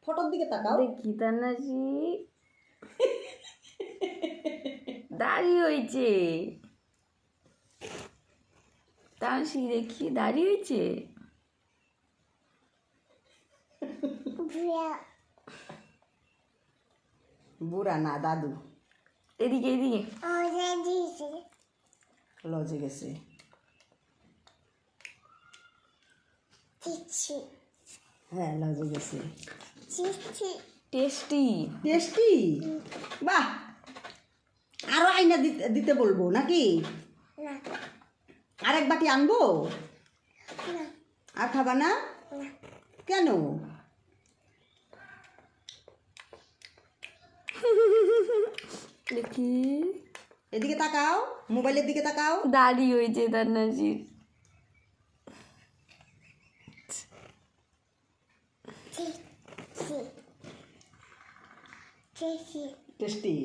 ফটোর দিকে তাকাও। দেখি তান্নাসি দাড়ি হয়েছে। তান্নাসি দেখি দাড়ি হয়েছে। বুড়া না দাদু। এদিকে এদিকে লজে গেছে। হ্যাঁ লজে গেছে। Tasty tasty. বাহ, আরো আইনা দিতে বলবো নাকি? আরেক বাটি আনবো? আর খাবা না কেন? দেখি এদিকে তাকাও, মোবাইলের দিকে তাকাও। দাড়ি হয়েছে তান্নাসির। টেস্টি।